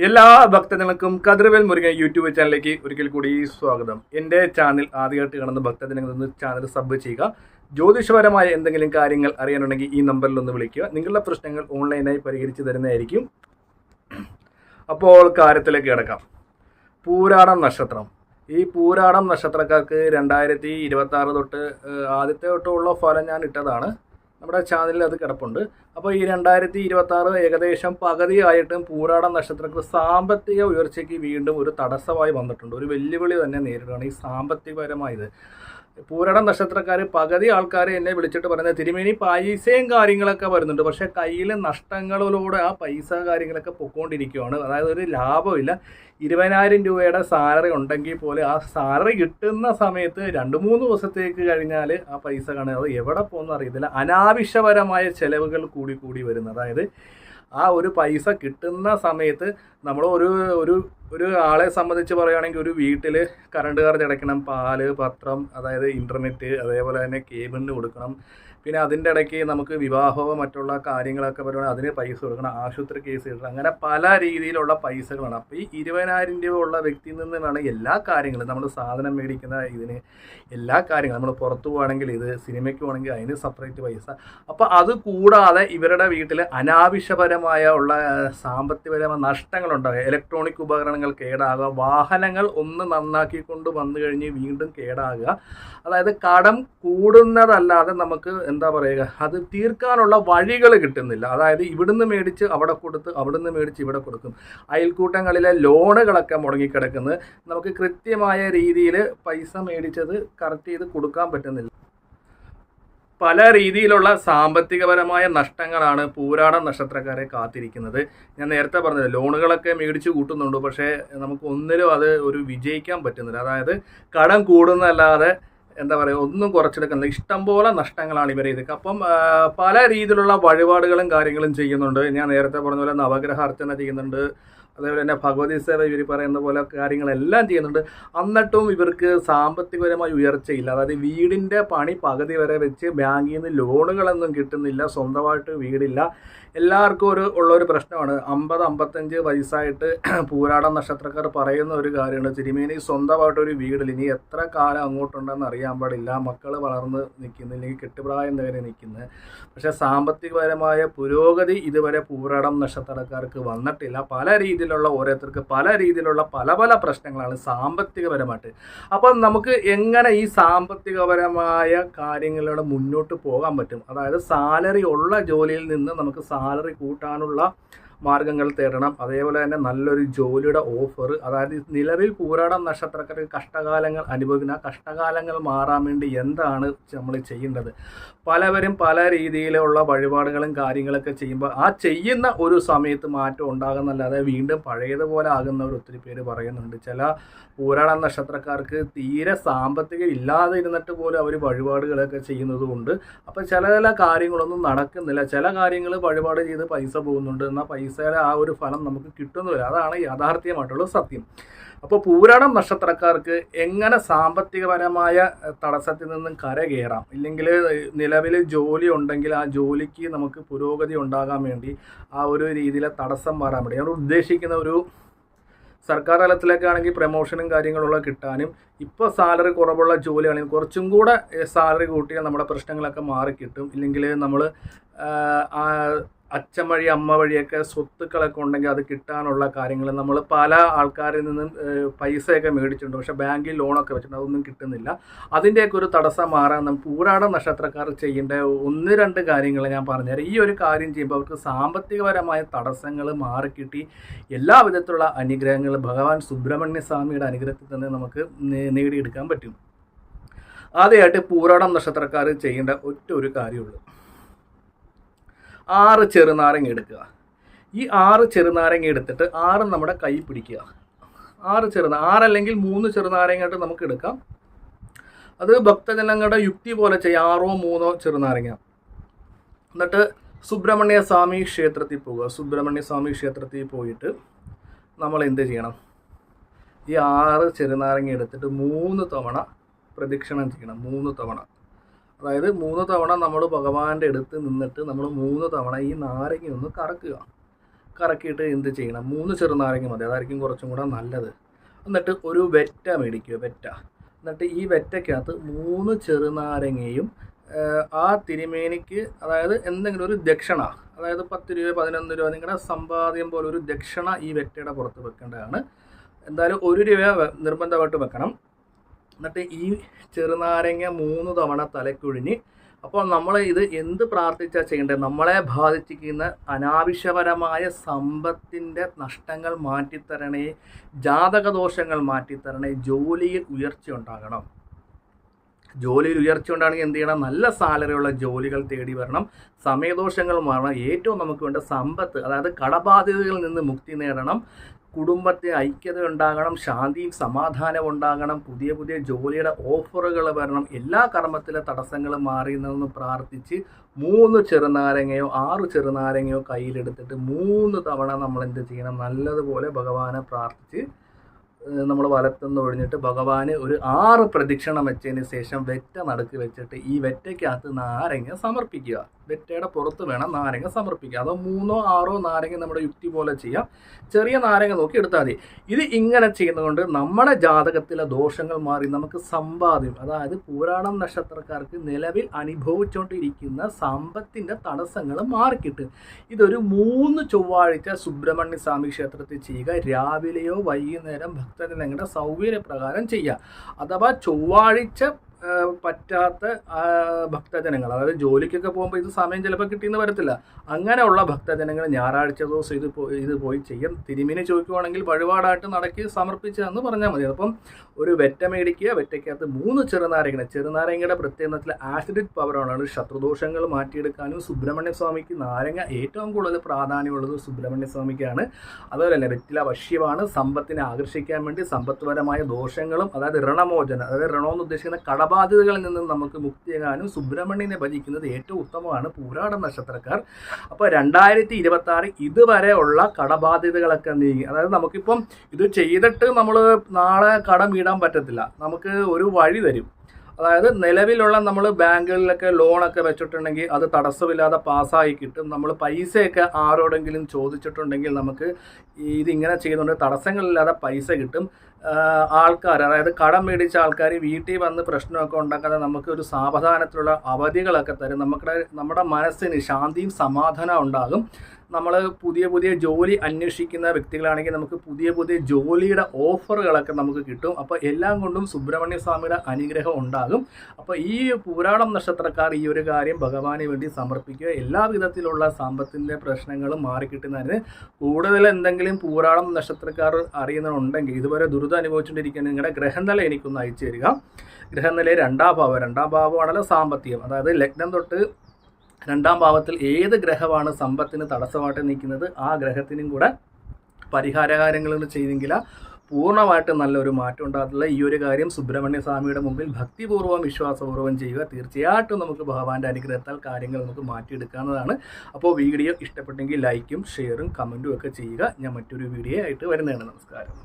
എല്ലാ ഭക്തജനങ്ങൾക്കും കതിർവേൽ മുരുകൻ യൂട്യൂബ് ചാനലിലേക്ക് ഒരിക്കൽ കൂടി സ്വാഗതം. എൻ്റെ ചാനൽ ആദ്യമായിട്ട് കാണുന്ന ഭക്തജനങ്ങൾ ചാനൽ സബ് ചെയ്യുക. ജ്യോതിഷപരമായ എന്തെങ്കിലും കാര്യങ്ങൾ അറിയാനുണ്ടെങ്കിൽ ഈ നമ്പറിൽ ഒന്ന് വിളിക്കുക. നിങ്ങളുടെ പ്രശ്നങ്ങൾ ഓൺലൈനായി പരിഹരിച്ച് തരുന്നതായിരിക്കും. അപ്പോൾ കാര്യത്തിലേക്ക് കിടക്കാം. പൂരാടം നക്ഷത്രം. ഈ പൂരാടം നക്ഷത്രക്കാർക്ക് 2026 തൊട്ട് ആദ്യത്തെ തൊട്ടുള്ള ഫലം ഞാൻ ഇട്ടതാണ്. നമ്മുടെ ചാനലിൽ അത് കിടപ്പുണ്ട്. അപ്പോൾ ഈ 2026 ഏകദേശം പകുതിയായിട്ടും പൂരാടം നക്ഷത്രത്തിൽ സാമ്പത്തിക ഉയർച്ചയ്ക്ക് വീണ്ടും ഒരു തടസ്സമായി വന്നിട്ടുണ്ട്. ഒരു വെല്ലുവിളി തന്നെ നേരിടുകയാണ് ഈ സാമ്പത്തികപരമായത്. പൂരാടം നക്ഷത്രക്കാർ പകുതി ആൾക്കാർ എന്നെ വിളിച്ചിട്ട് പറയുന്നത്, തിരുമേനി പൈസയും കാര്യങ്ങളൊക്കെ വരുന്നുണ്ട്, പക്ഷേ കയ്യിൽ നഷ്ടങ്ങളിലൂടെ ആ പൈസ കാര്യങ്ങളൊക്കെ പൊക്കോണ്ടിരിക്കുകയാണ്. അതായത് ഒരു ലാഭമില്ല. 20,000 രൂപയുടെ സാലറി ഉണ്ടെങ്കിൽ പോലെ ആ സാലറി കിട്ടുന്ന സമയത്ത് 2-3 ദിവസത്തേക്ക് കഴിഞ്ഞാൽ ആ പൈസ കാണുക അത് എവിടെ പോകുന്ന അറിയത്തില്ല. അനാവശ്യപരമായ ചിലവുകൾ കൂടി വരുന്നത്. അതായത് ആ ഒരു പൈസ കിട്ടുന്ന സമയത്ത് നമ്മൾ ഒരു ആളെ സംബന്ധിച്ച് പറയുകയാണെങ്കിൽ ഒരു വീട്ടിൽ കറണ്ട് ചാർജ് അടയ്ക്കണം, പാല്, പത്രം, അതായത് ഇൻ്റർനെറ്റ്, അതേപോലെ തന്നെ കേബിളിന് കൊടുക്കണം. പിന്നെ അതിൻ്റെ ഇടയ്ക്ക് നമുക്ക് വിവാഹമോ മറ്റുള്ള കാര്യങ്ങളൊക്കെ പറയുകയാണെങ്കിൽ അതിന് പൈസ കൊടുക്കണം, ആശുപത്രി കേസ് കിട്ടണം, അങ്ങനെ പല രീതിയിലുള്ള പൈസകളാണ്. അപ്പോൾ ഈ 20,000 രൂപ ഉള്ള വ്യക്തിയിൽ നിന്ന് വേണം എല്ലാ കാര്യങ്ങളും, നമ്മൾ സാധനം മേടിക്കുന്ന ഇതിന് എല്ലാ കാര്യങ്ങളും, നമ്മൾ പുറത്തു പോകുകയാണെങ്കിൽ ഇത്, സിനിമയ്ക്ക് പോകണമെങ്കിൽ അതിന് സെപ്പറേറ്റ് പൈസ. അപ്പോൾ അത് കൂടാതെ ഇവരുടെ വീട്ടിൽ അനാവശ്യപരമായ ഉള്ള സാമ്പത്തികപരമായ നഷ്ടങ്ങളുണ്ടാകുക, ഇലക്ട്രോണിക് ഉപകരണങ്ങൾ കേടാകുക, വാഹനങ്ങൾ ഒന്ന് നന്നാക്കിക്കൊണ്ട് വന്നു കഴിഞ്ഞ് വീണ്ടും കേടാകുക. അതായത് കടം കൂടുന്നതല്ലാതെ നമുക്ക് എന്താ പറയുക, അത് തീർക്കാനുള്ള വഴികൾ കിട്ടുന്നില്ല. അതായത് ഇവിടുന്ന് മേടിച്ച് അവിടെ കൊടുത്ത്, അവിടുന്ന് മേടിച്ച് ഇവിടെ കൊടുക്കും. അയൽക്കൂട്ടങ്ങളിലെ ലോണുകളൊക്കെ മുടങ്ങിക്കിടക്കുന്നത്, നമുക്ക് കൃത്യമായ രീതിയിൽ പൈസ മേടിച്ചത് കറക്റ്റ് ചെയ്ത് കൊടുക്കാൻ പറ്റുന്നില്ല. പല രീതിയിലുള്ള സാമ്പത്തികപരമായ നഷ്ടങ്ങളാണ് പൂരാടം നക്ഷത്രക്കാരെ കാത്തിരിക്കുന്നത്. ഞാൻ നേരത്തെ പറഞ്ഞത് ലോണുകളൊക്കെ മേടിച്ച് കൂട്ടുന്നുണ്ട്, പക്ഷേ നമുക്ക് ഒന്നിലും അത് ഒരു വിജയിക്കാൻ പറ്റുന്നില്ല. അതായത് കടം കൂടുന്നതല്ലാതെ എന്താ പറയുക ഒന്നും കുറച്ചെടുക്കുന്നില്ല. ഇഷ്ടംപോലെ നഷ്ടങ്ങളാണ് ഇവരെ ഇതൊക്കെ. അപ്പം പല രീതിയിലുള്ള വഴിപാടുകളും കാര്യങ്ങളും ചെയ്യുന്നുണ്ട്. ഞാൻ നേരത്തെ പറഞ്ഞ പോലെ നവഗ്രഹ അർച്ചന ചെയ്യുന്നുണ്ട്, അതേപോലെ തന്നെ ഭഗവതി സേവ ഇവർ പറയുന്ന പോലെ കാര്യങ്ങളെല്ലാം ചെയ്യുന്നുണ്ട്. എന്നിട്ടും ഇവർക്ക് സാമ്പത്തികപരമായി ഉയർച്ചയില്ല. അതായത് വീടിൻ്റെ പണി പകുതി വരെ വെച്ച് ബാങ്കിൽ നിന്ന് ലോണുകളൊന്നും കിട്ടുന്നില്ല, സ്വന്തമായിട്ട് വീടില്ല. എല്ലാവർക്കും ഉള്ളൊരു പ്രശ്നമാണ്. 50-55 വയസ്സായിട്ട് പൂരാടം നക്ഷത്രക്കാർ പറയുന്ന ഒരു കാര്യമാണ്, തിരുമേനി സ്വന്തമായിട്ടൊരു വീടില്ല, ഇനി എത്ര കാലം അങ്ങോട്ടുണ്ടെന്ന് അറിയാൻ പാടില്ല, മക്കൾ വളർന്ന് നിൽക്കുന്നു, അല്ലെങ്കിൽ കെട്ടുപ്രായം വരെ നിൽക്കുന്നത്. പക്ഷേ സാമ്പത്തികപരമായ പുരോഗതി ഇതുവരെ പൂരാടം നക്ഷത്രക്കാർക്ക് വന്നിട്ടില്ല. പല രീതിയിലുള്ള ഓരോരുത്തർക്ക് പല രീതിയിലുള്ള പല പ്രശ്നങ്ങളാണ് സാമ്പത്തികപരമായിട്ട്. അപ്പം നമുക്ക് എങ്ങനെ ഈ സാമ്പത്തികപരമായ കാര്യങ്ങളിലൂടെ മുന്നോട്ട് പോകാൻ പറ്റും? അതായത് സാലറി ഉള്ള ജോലിയിൽ നിന്ന് നമുക്ക് സാലറി കൂട്ടാനുള്ള മാർഗങ്ങൾ തേടണം. അതേപോലെ തന്നെ നല്ലൊരു ജോലിയുടെ ഓഫർ, അതായത് നിലവിൽ പൂരാടം നക്ഷത്രക്കാർക്ക് കഷ്ടകാലങ്ങൾ അനുഭവിക്കുന്ന കഷ്ടകാലങ്ങൾ മാറാൻ വേണ്ടി എന്താണ് നമ്മൾ ചെയ്യേണ്ടത്? പലവരും പല രീതിയിലുള്ള വഴിപാടുകളും കാര്യങ്ങളൊക്കെ ചെയ്യുമ്പോൾ ആ ചെയ്യുന്ന ഒരു സമയത്ത് മാറ്റം ഉണ്ടാകുന്നല്ലാതെ വീണ്ടും പഴയതുപോലെ ആകുന്നവർ ഒത്തിരി പേര് പറയുന്നുണ്ട്. ചില പൂരാടം നക്ഷത്രക്കാർക്ക് തീരെ സാമ്പത്തികം ഇല്ലാതെ ഇരുന്നിട്ട് പോലും അവർ വഴിപാടുകളൊക്കെ ചെയ്യുന്നത് കൊണ്ട് അപ്പോൾ ചില കാര്യങ്ങളൊന്നും നടക്കുന്നില്ല. ചില കാര്യങ്ങൾ വഴിപാട് ചെയ്ത് പൈസ പോകുന്നുണ്ട്, എന്നാൽ പൈസയുടെ ആ ഒരു ഫലം നമുക്ക് കിട്ടുന്നില്ല. അതാണ് യാഥാർത്ഥ്യമായിട്ടുള്ള സത്യം. അപ്പോൾ പൂരാടം നക്ഷത്രക്കാർക്ക് എങ്ങനെ സാമ്പത്തികപരമായ തടസ്സത്തിൽ നിന്നും കരകയറാം, ഇല്ലെങ്കിൽ നിലവിൽ ജോലി ഉണ്ടെങ്കിൽ ആ ജോലിക്ക് നമുക്ക് പുരോഗതി ഉണ്ടാകാൻ വേണ്ടി ആ ഒരു രീതിയിലെ തടസ്സം മാറാൻ വേണ്ടി ഞാൻ ഉദ്ദേശിക്കുന്ന ഒരു സർക്കാർ തലത്തിലേക്കാണെങ്കിൽ പ്രമോഷനും കാര്യങ്ങളുള്ള കിട്ടാനും, ഇപ്പോൾ സാലറി കുറവുള്ള ജോലിയാണെങ്കിൽ കുറച്ചും കൂടെ സാലറി കൂട്ടിയാൽ നമ്മുടെ പ്രശ്നങ്ങളൊക്കെ മാറിക്കിട്ടും. ഇല്ലെങ്കിൽ നമ്മൾ അച്ഛൻ വഴി അമ്മ വഴിയൊക്കെ സ്വത്തുക്കളൊക്കെ ഉണ്ടെങ്കിൽ അത് കിട്ടാനുള്ള കാര്യങ്ങൾ നമ്മൾ പല ആൾക്കാരിൽ നിന്നും പൈസയൊക്കെ മേടിച്ചിട്ടുണ്ട്, പക്ഷേ ബാങ്കിൽ ലോണൊക്കെ വെച്ചിട്ടുണ്ട്, അതൊന്നും കിട്ടുന്നില്ല. അതിൻ്റെയൊക്കെ ഒരു തടസ്സം മാറാൻ പൂരാടം നക്ഷത്രക്കാർ ചെയ്യേണ്ട 1-2 കാര്യങ്ങൾ ഞാൻ പറഞ്ഞുതരാം. ഈ ഒരു കാര്യം ചെയ്യുമ്പോൾ അവർക്ക് സാമ്പത്തികപരമായ തടസ്സങ്ങൾ മാറിക്കിട്ടി എല്ലാ വിധത്തിലുള്ള അനുഗ്രഹങ്ങൾ ഭഗവാൻ സുബ്രഹ്മണ്യ സ്വാമിയുടെ അനുഗ്രഹത്തിൽ തന്നെ നമുക്ക് നേടിയെടുക്കാൻ പറ്റും. ആദ്യമായിട്ട് പൂരാടം നക്ഷത്രക്കാർ ചെയ്യേണ്ട ഒരു കാര്യമുള്ളൂ. 6 ചെറുനാരങ്ങ എടുക്കുക. ഈ 6 ചെറുനാരങ്ങ എടുത്തിട്ട് 6 നമ്മുടെ കൈ പിടിക്കുക. 6 അല്ലെങ്കിൽ 3 ചെറുനാരങ്ങയായിട്ട് നമുക്ക് എടുക്കാം. അത് ഭക്തജനങ്ങളുടെ യുക്തി പോലെ ചെയ്യാം. 6-3 ചെറുനാരങ്ങ. എന്നിട്ട് സുബ്രഹ്മണ്യ സ്വാമി ക്ഷേത്രത്തിൽ പോവുക. സുബ്രഹ്മണ്യ സ്വാമി ക്ഷേത്രത്തിൽ പോയിട്ട് നമ്മൾ എന്ത് ചെയ്യണം? ഈ 6 ചെറുനാരങ്ങ എടുത്തിട്ട് 3 തവണ പ്രദക്ഷിണം ചെയ്യണം. 3 തവണ. അതായത് 3 തവണ നമ്മൾ ഭഗവാന്റെ അടുത്ത് നിന്നിട്ട് നമ്മൾ 3 തവണ ഈ നാരങ്ങ ഒന്ന് കറക്കുക. കറക്കിയിട്ട് എന്ത് ചെയ്യണം, 3 ചെറുനാരങ്ങ മതി, അതായിരിക്കും കുറച്ചും കൂടെ നല്ലത്. എന്നിട്ട് ഒരു വെറ്റ മേടിക്കുക, വെറ്റ. എന്നിട്ട് ഈ വെറ്റയ്ക്കകത്ത് 3 ചെറുനാരങ്ങയും ആ തിരുമേനിക്ക്, അതായത് എന്തെങ്കിലും ഒരു ദക്ഷിണ, അതായത് 10 രൂപ 11 രൂപ നിങ്ങളുടെ സമ്പാദ്യം പോലെ ഒരു ദക്ഷിണ ഈ വെറ്റയുടെ പുറത്ത് വെക്കേണ്ടതാണ്. എന്തായാലും 1 രൂപ നിർബന്ധമായിട്ട് വെക്കണം. എന്നിട്ട് ഈ ചെറുനാരങ്ങ 3 തവണ തലക്കൊഴിഞ്ഞ്, അപ്പോൾ നമ്മൾ ഇത് എന്ത് പ്രാർത്ഥിച്ചാൽ ചെയ്യേണ്ടത്, നമ്മളെ ബാധിച്ചിരിക്കുന്ന അനാവശ്യപരമായ സമ്പത്തിൻ്റെ നഷ്ടങ്ങൾ മാറ്റിത്തരണേ, ജാതകദോഷങ്ങൾ മാറ്റിത്തരണേ, ജോലിയിൽ ഉയർച്ച ഉണ്ടാകണം. ജോലിയിൽ ഉയർച്ച ഉണ്ടാണെങ്കിൽ എന്ത് ചെയ്യണം, നല്ല സാലറിയുള്ള ജോലികൾ തേടി വരണം, സമയദോഷങ്ങൾ മാറണം, ഏറ്റവും നമുക്ക് വേണ്ട സമ്പത്ത്, അതായത് കടബാധ്യതകളിൽ നിന്ന് മുക്തി നേടണം, കുടുംബത്തെ ഐക്യത ഉണ്ടാകണം, ശാന്തിയും സമാധാനവും ഉണ്ടാകണം, പുതിയ പുതിയ ജോലിയുടെ ഓഫറുകൾ വരണം, എല്ലാ കർമ്മത്തിലെ തടസ്സങ്ങളും മാറിയെന്ന് പ്രാർത്ഥിച്ച് 3 ചെറുനാരങ്ങയോ 6 ചെറുനാരങ്ങയോ കയ്യിലെടുത്തിട്ട് 3 തവണ നമ്മൾ എന്ത് ചെയ്യണം, നല്ലതുപോലെ ഭഗവാനെ പ്രാർത്ഥിച്ച് നമ്മൾ വലത്തുനിന്ന് ഒഴിഞ്ഞിട്ട് ഭഗവാന് ഒരു 6 പ്രദക്ഷിണം വെച്ചതിന് ശേഷം വെറ്റ നടുക്ക് വെച്ചിട്ട് ഈ വെറ്റയ്ക്കകത്ത് നാരങ്ങ സമർപ്പിക്കുക. വെറ്റയുടെ പുറത്ത് വേണം നാരങ്ങ സമർപ്പിക്കുക. അതോ 3 6 നാരങ്ങ നമ്മുടെ യുക്തി പോലെ ചെയ്യാം. ചെറിയ നാരങ്ങ നോക്കി എടുത്താൽ മതി. ഇത് ഇങ്ങനെ ചെയ്യുന്നതുകൊണ്ട് നമ്മുടെ ജാതകത്തിലെ ദോഷങ്ങൾ മാറി നമുക്ക് സമ്പാദ്യം, അതായത് പൂരാടം നക്ഷത്രക്കാർക്ക് നിലവിൽ അനുഭവിച്ചുകൊണ്ടിരിക്കുന്ന സമ്പത്തിൻ്റെ തടസ്സങ്ങൾ മാറിക്കിട്ടും. ഇതൊരു 3 ചൊവ്വാഴ്ച സുബ്രഹ്മണ്യ സ്വാമി ക്ഷേത്രത്തിൽ ചെയ്യുക. രാവിലെയോ വൈകുന്നേരം ഭക്തജനങ്ങളുടെ സൗകര്യപ്രകാരം ചെയ്യുക. അഥവാ ചൊവ്വാഴ്ച പറ്റാത്ത ഭക്തജനങ്ങൾ, അതായത് ജോലിക്കൊക്കെ പോകുമ്പോൾ ഇത് സമയം ചിലപ്പോൾ കിട്ടിയെന്ന് വരത്തില്ല, അങ്ങനെയുള്ള ഭക്തജനങ്ങൾ ഞായറാഴ്ച ദിവസം ഇത് പോയി ചെയ്യും. തിരുമേനി ചോദിക്കുവാണെങ്കിൽ വഴിപാടായിട്ട് നടക്കി സമർപ്പിച്ചതെന്ന് പറഞ്ഞാൽ മതി. അപ്പം ഒരു വെറ്റ മേടിക്കുക, വെറ്റയ്ക്കകത്ത് 3 ചെറുനാരങ്ങയുടെ പ്രത്യേകത്തിൽ ആസിഡിക് പവറാണ്. ശത്രുദോഷങ്ങൾ മാറ്റിയെടുക്കാനും സുബ്രഹ്മണ്യ സ്വാമിക്ക് നാരങ്ങ ഏറ്റവും കൂടുതൽ പ്രാധാന്യമുള്ളത് സുബ്രഹ്മണ്യ സ്വാമിക്കാണ്. അതുപോലെ തന്നെ വെറ്റില വശ്യമാണ്, സമ്പത്തിനെ ആകർഷിക്കാൻ വേണ്ടി സമ്പത്പരമായ ദോഷങ്ങളും, അതായത് ഋണമോചനം, അതായത് ഋണമെന്ന് ഉദ്ദേശിക്കുന്ന കടബാധ്യതകളിൽ നിന്നും നമുക്ക് മുക്തിയാകാനും സുബ്രഹ്മണ്യനെ ഭജിക്കുന്നത് ഏറ്റവും ഉത്തമമാണ് പൂരാടം നക്ഷത്രക്കാർ. അപ്പോൾ 2026 ഇതുവരെ ഉള്ള കടബാധ്യതകളൊക്കെ നീങ്ങി, അതായത് നമുക്കിപ്പം ഇത് ചെയ്തിട്ട് നമ്മൾ നാളെ കടം വീടാൻ പറ്റത്തില്ല, നമുക്ക് ഒരു വഴി തരും. അതായത് നിലവിലുള്ള നമ്മൾ ബാങ്കുകളിലൊക്കെ ലോണൊക്കെ വെച്ചിട്ടുണ്ടെങ്കിൽ അത് തടസ്സമില്ലാതെ പാസ്സായി കിട്ടും. നമ്മൾ പൈസയൊക്കെ ആരോടെങ്കിലും ചോദിച്ചിട്ടുണ്ടെങ്കിൽ നമുക്ക് ഇതിങ്ങനെ ചെയ്യുന്നുണ്ട്, തടസ്സങ്ങളില്ലാതെ പൈസ കിട്ടും. ആൾക്കാർ, അതായത് കടം മേടിച്ച ആൾക്കാർ വീട്ടിൽ വന്ന് പ്രശ്നമൊക്കെ ഉണ്ടാക്കാതെ നമുക്ക് ഒരു സാവധാനത്തിലുള്ള അവധികളൊക്കെ തരും. നമ്മുടെ മനസ്സിന് ശാന്തിയും സമാധാനവും ഉണ്ടാകും. നമ്മൾ പുതിയ ജോലി അന്വേഷിക്കുന്ന വ്യക്തികളാണെങ്കിൽ നമുക്ക് പുതിയ ജോലിയുടെ ഓഫറുകളൊക്കെ നമുക്ക് കിട്ടും. അപ്പോൾ എല്ലാം കൊണ്ടും സുബ്രഹ്മണ്യ സ്വാമിയുടെ അനുഗ്രഹം ഉണ്ടാകും. അപ്പോൾ ഈ പൂരാടം നക്ഷത്രക്കാർ ഈ ഒരു കാര്യം ഭഗവാന് വേണ്ടി സമർപ്പിക്കുക. എല്ലാ വിധത്തിലുള്ള സാമ്പത്തിൻ്റെ പ്രശ്നങ്ങളും മാറിക്കിട്ടുന്നതിന് കൂടുതൽ എന്തെങ്കിലും പൂരാടം നക്ഷത്രക്കാർ അറിയുന്നുണ്ടെങ്കിൽ, ഇതുവരെ ദുരിതം അനുഭവിച്ചുകൊണ്ടിരിക്കുന്ന നിങ്ങളുടെ ഗ്രഹനില എനിക്കൊന്ന് അയച്ചു തരിക. ഗ്രഹനില 2ാം ഭാവമാണല്ലോ സാമ്പത്തികം, അതായത് ലഗ്നം തൊട്ട് 2ാം ഭാവത്തിൽ ഏത് ഗ്രഹമാണ് സമ്പത്തിന് തടസ്സമായിട്ട് നിൽക്കുന്നത് ആ ഗ്രഹത്തിനും കൂടെ പരിഹാരകാര്യങ്ങൾ ചെയ്തെങ്കിൽ പൂർണ്ണമായിട്ട് നല്ലൊരു മാറ്റം ഉണ്ടാകത്തില്ല. ഈ ഒരു കാര്യം സുബ്രഹ്മണ്യ സ്വാമിയുടെ മുമ്പിൽ ഭക്തിപൂർവ്വം വിശ്വാസപൂർവ്വം ചെയ്യുക. തീർച്ചയായിട്ടും നമുക്ക് ഭഗവാന്റെ അനുഗ്രഹത്താൽ കാര്യങ്ങൾ നമുക്ക് മാറ്റിയെടുക്കാവുന്നതാണ്. അപ്പോൾ വീഡിയോ ഇഷ്ടപ്പെട്ടെങ്കിൽ ലൈക്കും ഷെയറും കമൻറ്റും ഒക്കെ ചെയ്യുക. ഞാൻ മറ്റൊരു വീഡിയോ ആയിട്ട് വരുന്നതാണ്. നമസ്കാരം.